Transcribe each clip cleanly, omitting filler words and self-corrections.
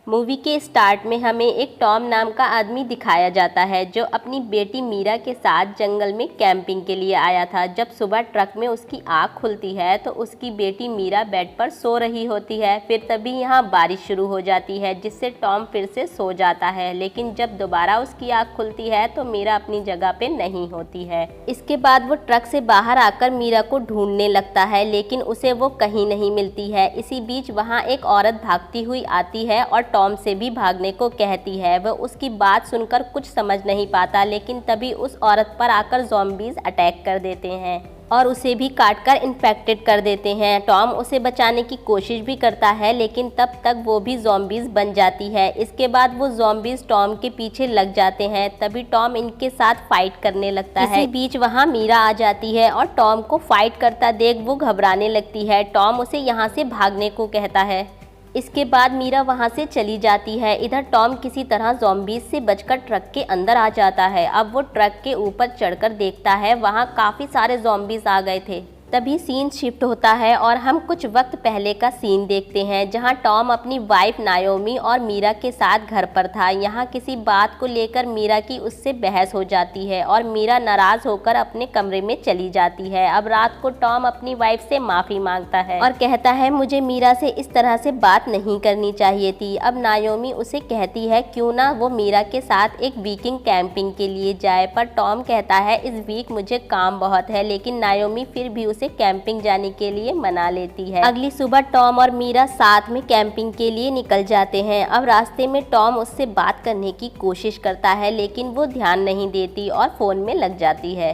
Movie के start में हमें एक टॉम नाम का आदमी दिखाया जाता है जो अपनी बेटी मीरा के साथ जंगल में कैंपिंग के लिए आया था। जब सुबह ट्रक में उसकी आँख खुलती है तो उसकी बेटी मीरा बेड पर सो रही होती है। फिर तभी यहाँ बारिश शुरू हो जाती है जिससे टॉम फिर से सो जाता है, लेकिन जब दोबारा उसकी आँख खुलती है तो मीरा अपनी जगह पे नहीं होती है। इसके बाद वो ट्रक से बाहर आकर मीरा को ढूंढने लगता है, लेकिन उसे वो कहीं नहीं मिलती है। इसी बीच वहाँ एक औरत भागती हुई आती है और टॉम से भी भागने को कहती है। वह उसकी बात सुनकर कुछ समझ नहीं पाता, लेकिन तभी उस औरत पर आकर ज़ॉम्बीज़ अटैक कर देते हैं और उसे भी काटकर इन्फेक्टेड कर देते हैं। टॉम उसे बचाने की कोशिश भी करता है, लेकिन तब तक वो भी ज़ॉम्बीज़ बन जाती है। इसके बाद वो ज़ॉम्बीज़ टॉम के पीछे लग जाते हैं। तभी टॉम इनके साथ फाइट करने लगता है। इसी बीच वहाँ मीरा आ जाती है और टॉम को फाइट करता देख वो घबराने लगती है। टॉम उसे यहाँ से भागने को कहता है। इसके बाद मीरा वहाँ से चली जाती है। इधर टॉम किसी तरह ज़ॉम्बीज़ से बचकर ट्रक के अंदर आ जाता है। अब वो ट्रक के ऊपर चढ़कर देखता है, वहाँ काफ़ी सारे ज़ॉम्बीज़ आ गए थे। तभी सीन शिफ्ट होता है और हम कुछ वक्त पहले का सीन देखते हैं जहां टॉम अपनी वाइफ नायोमी और मीरा के साथ घर पर था। यहां किसी बात को लेकर मीरा की उससे बहस हो जाती है और मीरा नाराज़ होकर अपने कमरे में चली जाती है। अब रात को टॉम अपनी वाइफ से माफ़ी मांगता है और कहता है मुझे मीरा से इस तरह से बात नहीं करनी चाहिए थी। अब नायोमी उसे कहती है क्यों ना वो मीरा के साथ एक वीकेंड कैंपिंग के लिए जाए, पर टॉम कहता है इस वीक मुझे काम बहुत है, लेकिन नायोमी फिर भी उसे कैंपिंग जाने के लिए मना लेती है। अगली सुबह टॉम और मीरा साथ में कैंपिंग के लिए निकल जाते हैं। अब रास्ते में टॉम उससे बात करने की कोशिश करता है, लेकिन वो ध्यान नहीं देती और फ़ोन में लग जाती है।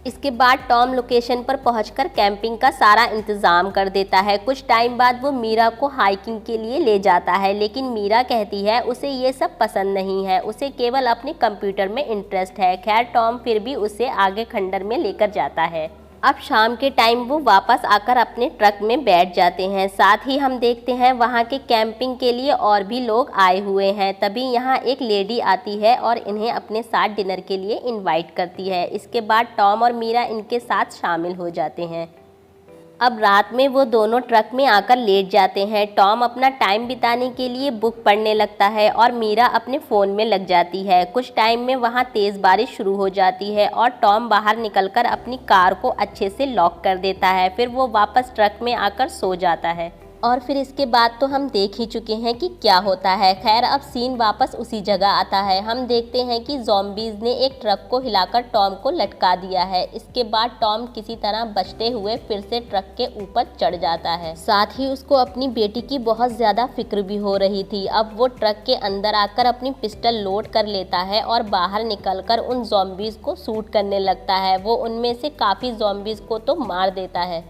इसके बाद टॉम लोकेशन पर पहुंचकर कैंपिंग का सारा इंतज़ाम कर देता है। कुछ टाइम बाद वो मीरा को हाइकिंग के लिए ले जाता है, लेकिन मीरा कहती है उसे ये सब पसंद नहीं है, उसे केवल अपने कंप्यूटर में इंटरेस्ट है। खैर टॉम फिर भी उसे आगे खंडर में लेकर जाता है। अब शाम के टाइम वो वापस आकर अपने ट्रक में बैठ जाते हैं। साथ ही हम देखते हैं वहाँ के कैंपिंग के लिए और भी लोग आए हुए हैं। तभी यहाँ एक लेडी आती है और इन्हें अपने साथ डिनर के लिए इनवाइट करती है। इसके बाद टॉम और मीरा इनके साथ शामिल हो जाते हैं। अब रात में वो दोनों ट्रक में आकर लेट जाते हैं। टॉम अपना टाइम बिताने के लिए बुक पढ़ने लगता है और मीरा अपने फ़ोन में लग जाती है। कुछ टाइम में वहाँ तेज़ बारिश शुरू हो जाती है और टॉम बाहर निकलकर अपनी कार को अच्छे से लॉक कर देता है। फिर वो वापस ट्रक में आकर सो जाता है और फिर इसके बाद तो हम देख ही चुके हैं कि क्या होता है। खैर अब सीन वापस उसी जगह आता है। हम देखते हैं कि ज़ॉम्बीज़ ने एक ट्रक को हिलाकर टॉम को लटका दिया है। इसके बाद टॉम किसी तरह बचते हुए फिर से ट्रक के ऊपर चढ़ जाता है। साथ ही उसको अपनी बेटी की बहुत ज़्यादा फिक्र भी हो रही थी। अब वो ट्रक के अंदर आकर अपनी पिस्टल लोड कर लेता है और बाहर निकलकर उन ज़ॉम्बीज़ को शूट करने लगता है। वो उनमें से काफ़ी ज़ॉम्बीज़ को तो मार देता है,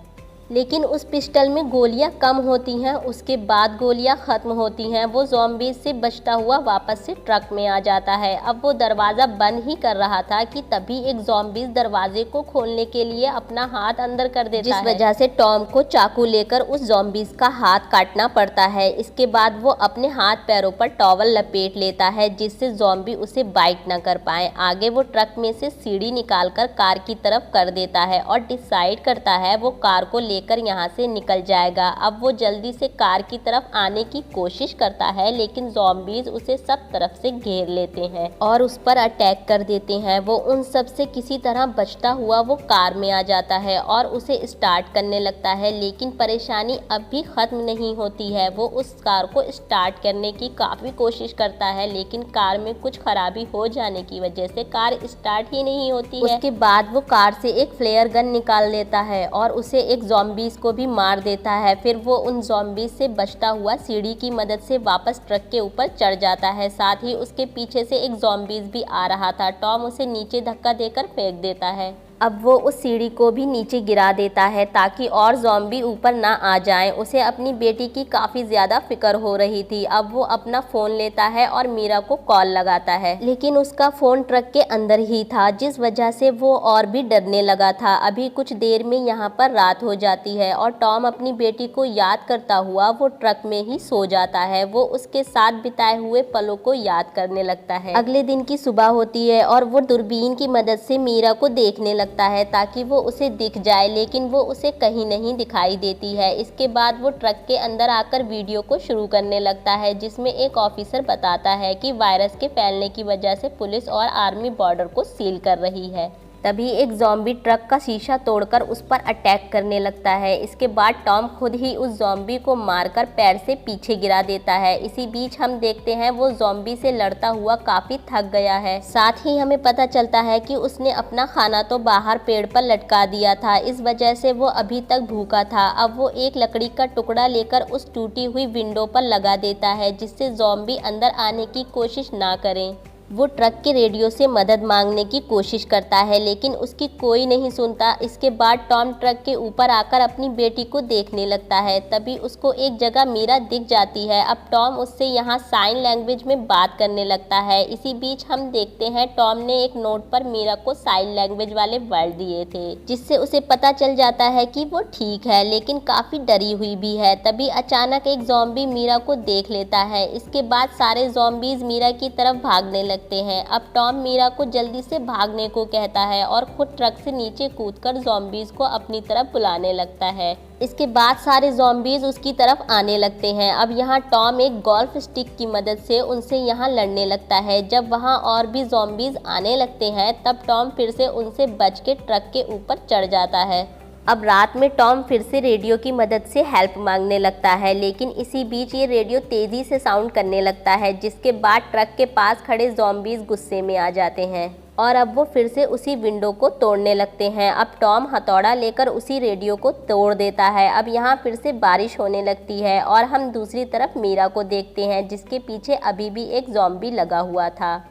लेकिन उस पिस्टल में गोलियां कम होती हैं। उसके बाद गोलियां ख़त्म होती हैं। वो ज़ॉम्बीज़ से बचता हुआ वापस से ट्रक में आ जाता है। अब वो दरवाज़ा बंद ही कर रहा था कि तभी एक ज़ॉम्बीज़ दरवाजे को खोलने के लिए अपना हाथ अंदर कर देता है, जिस वजह से टॉम को चाकू लेकर उस ज़ॉम्बीज़ का हाथ काटना पड़ता है। इसके बाद वो अपने हाथ पैरों पर टॉवल लपेट लेता है जिससे ज़ॉम्बी उसे बाइट ना कर पाए। आगे वो ट्रक में से सीढ़ी निकालकर कार की तरफ कर देता है और डिसाइड करता है वो कार को कर यहाँ से निकल जाएगा। अब वो जल्दी से कार की तरफ आने की कोशिश करता है, लेकिन ज़ॉम्बीज़ उसे सब तरफ से घेर लेते हैं और उस पर अटैक कर देते हैं। वो उन सब से किसी तरह बचता हुआ वो कार में आ जाता है और उसे स्टार्ट करने लगता है, लेकिन परेशानी अब भी ख़त्म नहीं होती है। वो उस कार को स्टार्ट करने की काफ़ी कोशिश करता है, लेकिन कार में कुछ खराबी हो जाने की वजह से कार स्टार्ट ही नहीं होती है। उसके बाद वो कार से एक फ्लेयर गन निकाल लेता है और उसे एक ज़ॉम्बीज़ को भी मार देता है। फिर वो उन ज़ॉम्बीज़ से बचता हुआ सीढ़ी की मदद से वापस ट्रक के ऊपर चढ़ जाता है। साथ ही उसके पीछे से एक ज़ॉम्बीज़ भी आ रहा था। टॉम उसे नीचे धक्का देकर फेंक देता है। अब वो उस सीढ़ी को भी नीचे गिरा देता है ताकि और ज़ॉम्बी ऊपर ना आ जाएं। उसे अपनी बेटी की काफ़ी ज़्यादा फिक्र हो रही थी। अब वो अपना फ़ोन लेता है और मीरा को कॉल लगाता है, लेकिन उसका फ़ोन ट्रक के अंदर ही था, जिस वजह से वो और भी डरने लगा था। अभी कुछ देर में यहाँ पर रात हो जाती है और टॉम अपनी बेटी को याद करता हुआ वो ट्रक में ही सो जाता है। वो उसके साथ बिताए हुए पलों को याद करने लगता है। अगले दिन की सुबह होती है और वो दूरबीन की मदद से मीरा को देखने लगता लगता है ताकि वो उसे दिख जाए, लेकिन वो उसे कहीं नहीं दिखाई देती है। इसके बाद वो ट्रक के अंदर आकर वीडियो को शुरू करने लगता है, जिसमें एक ऑफिसर बताता है कि वायरस के फैलने की वजह से पुलिस और आर्मी बॉर्डर को सील कर रही है। तभी एक ज़ॉम्बी ट्रक का शीशा तोड़कर उस पर अटैक करने लगता है। इसके बाद टॉम खुद ही उस ज़ॉम्बी को मारकर पैर से पीछे गिरा देता है। इसी बीच हम देखते हैं वो ज़ॉम्बी से लड़ता हुआ काफ़ी थक गया है। साथ ही हमें पता चलता है कि उसने अपना खाना तो बाहर पेड़ पर लटका दिया था, इस वजह से वो अभी तक भूखा था। अब वो एक लकड़ी का टुकड़ा लेकर उस टूटी हुई विंडो पर लगा देता है, जिससे ज़ॉम्बी अंदर आने की कोशिश ना करें। वो ट्रक के रेडियो से मदद मांगने की कोशिश करता है, लेकिन उसकी कोई नहीं सुनता। इसके बाद टॉम ट्रक के ऊपर आकर अपनी बेटी को देखने लगता है। तभी उसको एक जगह मीरा दिख जाती है। अब टॉम उससे यहाँ साइन लैंग्वेज में बात करने लगता है। इसी बीच हम देखते हैं टॉम ने एक नोट पर मीरा को साइन लैंग्वेज वाले वर्ड दिए थे, जिससे उसे पता चल जाता है कि वो ठीक है, लेकिन काफ़ी डरी हुई भी है। तभी अचानक एक ज़ॉम्बी मीरा को देख लेता है। इसके बाद सारे ज़ॉम्बीज मीरा की तरफ भागने लगते हैं। अब टॉम मीरा को जल्दी से भागने को कहता है और खुद ट्रक से नीचे कूदकर ज़ॉम्बीज को अपनी तरफ बुलाने लगता है। इसके बाद सारे ज़ॉम्बीज उसकी तरफ आने लगते हैं। अब यहाँ टॉम एक गोल्फ स्टिक की मदद से उनसे यहाँ लड़ने लगता है। जब वहाँ और भी ज़ॉम्बीज आने लगते हैं, तब टॉम फिर से उनसे बच के ट्रक के ऊपर चढ़ जाता है। अब रात में टॉम फिर से रेडियो की मदद से हेल्प मांगने लगता है, लेकिन इसी बीच ये रेडियो तेज़ी से साउंड करने लगता है, जिसके बाद ट्रक के पास खड़े ज़ॉम्बीज गुस्से में आ जाते हैं और अब वो फिर से उसी विंडो को तोड़ने लगते हैं। अब टॉम हथौड़ा लेकर उसी रेडियो को तोड़ देता है। अब यहाँ फिर से बारिश होने लगती है और हम दूसरी तरफ मीरा को देखते हैं, जिसके पीछे अभी भी एक ज़ॉम्बी लगा हुआ था।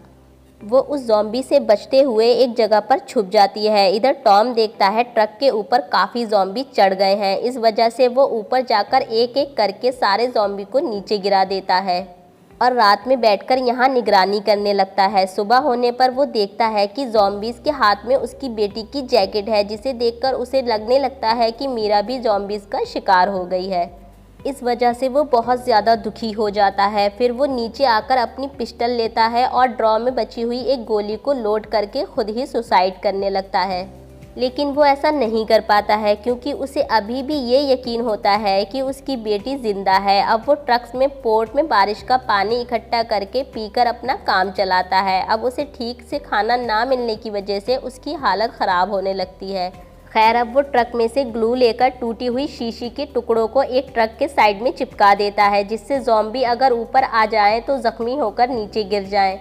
वो उस ज़ॉम्बी से बचते हुए एक जगह पर छुप जाती है। इधर टॉम देखता है ट्रक के ऊपर काफ़ी ज़ॉम्बी चढ़ गए हैं। इस वजह से वो ऊपर जाकर एक एक करके सारे ज़ॉम्बी को नीचे गिरा देता है और रात में बैठकर यहाँ निगरानी करने लगता है। सुबह होने पर वो देखता है कि ज़ॉम्बीज़ के हाथ में उसकी बेटी की जैकेट है, जिसे देखकर उसे लगने लगता है कि मीरा भी ज़ॉम्बीज़ का शिकार हो गई है। इस वजह से वो बहुत ज़्यादा दुखी हो जाता है। फिर वो नीचे आकर अपनी पिस्टल लेता है और ड्रॉ में बची हुई एक गोली को लोड करके खुद ही सुसाइड करने लगता है, लेकिन वो ऐसा नहीं कर पाता है क्योंकि उसे अभी भी ये यकीन होता है कि उसकी बेटी ज़िंदा है। अब वो ट्रक्स में पोर्ट में बारिश का पानी इकट्ठा करके पीकर अपना काम चलाता है। अब उसे ठीक से खाना ना मिलने की वजह से उसकी हालत ख़राब होने लगती है। खैर, अब वो ट्रक में से ग्लू लेकर टूटी हुई शीशी के टुकड़ों को एक ट्रक के साइड में चिपका देता है, जिससे ज़ॉम्बी अगर ऊपर आ जाए तो ज़ख्मी होकर नीचे गिर जाए।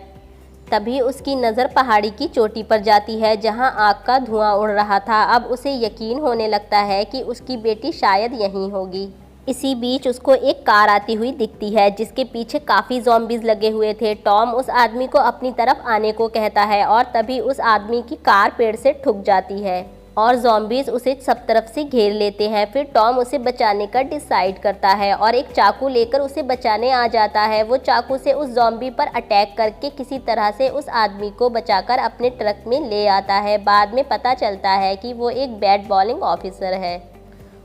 तभी उसकी नज़र पहाड़ी की चोटी पर जाती है, जहां आग का धुआं उड़ रहा था। अब उसे यकीन होने लगता है कि उसकी बेटी शायद यहीं होगी। इसी बीच उसको एक कार आती हुई दिखती है, जिसके पीछे काफ़ी ज़ॉम्बीज़ लगे हुए थे। टॉम उस आदमी को अपनी तरफ आने को कहता है और तभी उस आदमी की कार पेड़ से ठुक जाती है और ज़ॉम्बीज़ उसे सब तरफ से घेर लेते हैं। फिर टॉम उसे बचाने का डिसाइड करता है और एक चाकू लेकर उसे बचाने आ जाता है। वो चाकू से उस ज़ॉम्बी पर अटैक करके किसी तरह से उस आदमी को बचाकर अपने ट्रक में ले आता है। बाद में पता चलता है कि वो एक बैट बॉलिंग ऑफिसर है।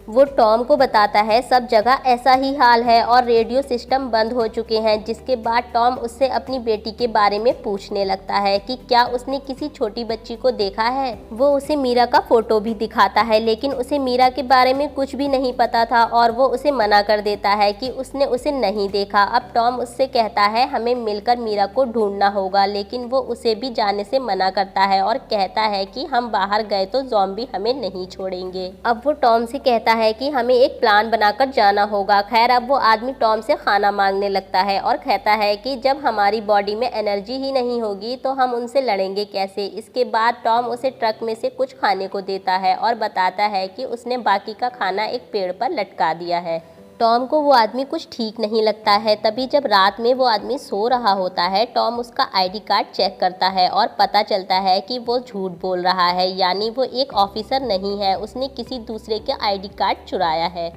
वो टॉम को बताता है सब जगह ऐसा ही हाल है और रेडियो सिस्टम बंद हो चुके हैं, जिसके बाद टॉम उससे अपनी बेटी के बारे में पूछने लगता है कि क्या उसने किसी छोटी बच्ची को देखा है। वो उसे मीरा का फ़ोटो भी दिखाता है, लेकिन उसे मीरा के बारे में कुछ भी नहीं पता था और वो उसे मना कर देता है कि उसने उसे नहीं देखा। अब टॉम उससे कहता है हमें मिलकर मीरा को ढूंढना होगा, लेकिन वो उसे भी जाने से मना करता है और कहता है कि हम बाहर गए तो ज़ॉम्बी हमें नहीं छोड़ेंगे। अब वो टॉम से कहता है कि हमें एक प्लान बनाकर जाना होगा। खैर, अब वो आदमी टॉम से खाना मांगने लगता है और कहता है कि जब हमारी बॉडी में एनर्जी ही नहीं होगी तो हम उनसे लड़ेंगे कैसे। इसके बाद टॉम उसे ट्रक में से कुछ खाने को देता है और बताता है कि उसने बाकी का खाना एक पेड़ पर लटका दिया है। टॉम को वो आदमी कुछ ठीक नहीं लगता है। तभी जब रात में वो आदमी सो रहा होता है, टॉम उसका आईडी कार्ड चेक करता है और पता चलता है कि वो झूठ बोल रहा है, यानी वो एक ऑफिसर नहीं है, उसने किसी दूसरे के आईडी कार्ड चुराया है।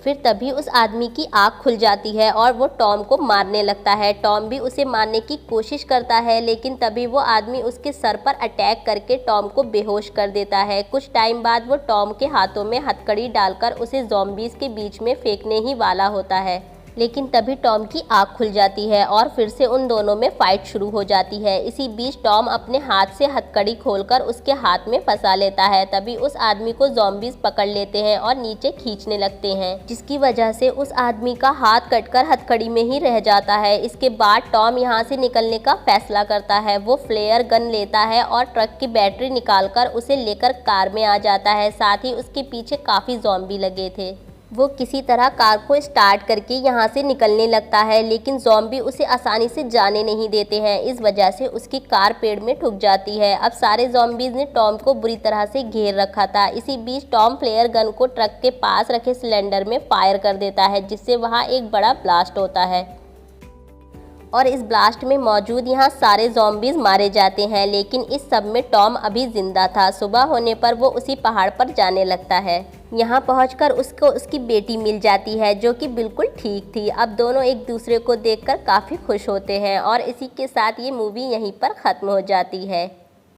फिर तभी उस आदमी की आँख खुल जाती है और वो टॉम को मारने लगता है। टॉम भी उसे मारने की कोशिश करता है, लेकिन तभी वो आदमी उसके सर पर अटैक करके टॉम को बेहोश कर देता है। कुछ टाइम बाद वो टॉम के हाथों में हथकड़ी डालकर उसे ज़ॉम्बीज़ के बीच में फेंकने ही वाला होता है, लेकिन तभी टॉम की आँख खुल जाती है और फिर से उन दोनों में फाइट शुरू हो जाती है। इसी बीच टॉम अपने हाथ से हथकड़ी खोलकर उसके हाथ में फंसा लेता है। तभी उस आदमी को ज़ॉम्बीज़ पकड़ लेते हैं और नीचे खींचने लगते हैं, जिसकी वजह से उस आदमी का हाथ कटकर हथकड़ी में ही रह जाता है। इसके बाद टॉम यहाँ से निकलने का फैसला करता है। वो फ्लेयर गन लेता है और ट्रक की बैटरी निकालकर उसे लेकर कार में आ जाता है। साथ ही उसके पीछे काफ़ी ज़ॉम्बी लगे थे। वो किसी तरह कार को स्टार्ट करके यहाँ से निकलने लगता है, लेकिन ज़ॉम्बी उसे आसानी से जाने नहीं देते हैं। इस वजह से उसकी कार पेड़ में ठुक जाती है। अब सारे ज़ॉम्बीज़ ने टॉम को बुरी तरह से घेर रखा था। इसी बीच टॉम फ्लेयर गन को ट्रक के पास रखे सिलेंडर में फायर कर देता है, जिससे वहाँ एक बड़ा ब्लास्ट होता है और इस ब्लास्ट में मौजूद यहाँ सारे ज़ॉम्बीज़ मारे जाते हैं। लेकिन इस सब में टॉम अभी जिंदा था। सुबह होने पर वो उसी पहाड़ पर जाने लगता है। यहाँ पहुंचकर उसको उसकी बेटी मिल जाती है, जो कि बिल्कुल ठीक थी। अब दोनों एक दूसरे को देखकर काफ़ी खुश होते हैं और इसी के साथ ये मूवी यहीं पर ख़त्म हो जाती है।